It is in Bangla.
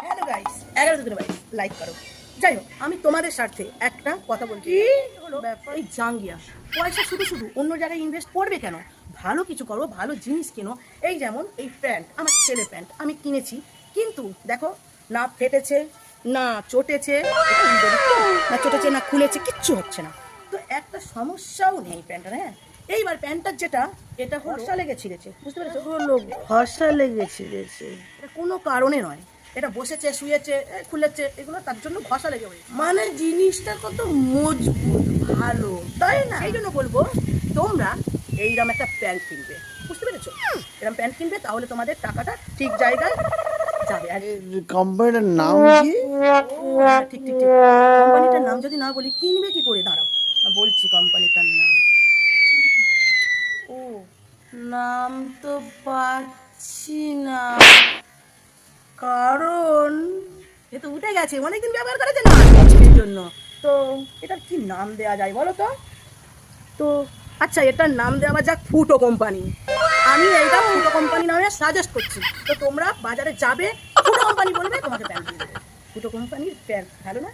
হ্যালো গাইস 11 লাইক করো। যাই হোক, আমি তোমাদের স্বার্থে একটা কথা বলছি। হলো ব্যাপার এই জাঙ্গিয়া পয়সা শুধু শুধু অন্য জায়গায় ইনভেস্ট করবে কেন? ভালো কিছু করো, ভালো জিনিস কেনো। এই যেমন এই প্যান্ট, আমার ছেলে প্যান্ট আমি কিনেছি, কিন্তু দেখো না ফেটেছে, না চটেছে, না চটেছে, না খুলেছে, কিচ্ছু হচ্ছে না। তো একটা সমস্যাও নেই প্যান্টটার। হ্যাঁ, এইবার প্যান্টটার যেটা, এটা ঘষা লেগে ছিঁড়েছে, বুঝতে পেরেছো? হলো ঘষা লেগেছে রেছে। এটা কোনো কারণে নয়, এটা বসেছে, শুয়েছে, খুলেছে, এগুলো তার জন্য ঘষা লেগে হয়েছে। মানে জিনিসটা কত মজবুত ভালো, তাই না? এই জন্য বলবো তোমরা এইরকম একটা প্যান্ট কিনবে, বুঝতে পেরেছো? এরকম প্যান্ট কিনবে, তাহলে তোমাদের টাকাটা ঠিক জায়গায় যাবে। আর কোম্পানিটার নাম কি? হ্যাঁ, ঠিক ঠিক ঠিক, কোম্পানিটার নাম যদি না বলি কিনবে কি করে? দাঁড়াও, বলছি কোম্পানিটার নাম। ও নাম তো পাচ্ছি না, কারণ এ তো উঠে গেছে, অনেকদিন ব্যবহার করেছে না এই জন্য। তো এটার কি নাম দেওয়া যায় বলো তো? তো আচ্ছা, এটার নাম দেওয়া যাক ফুটো কোম্পানি। আমি এইটা ফুটো কোম্পানি নামে সাজেস্ট করছি। তো তোমরা বাজারে যাবে, ফুটো কোম্পানি বলবে, তোমাকে প্যান্ট দিয়ে দেবে। ফুটো কোম্পানির প্যান্ট ভালো না?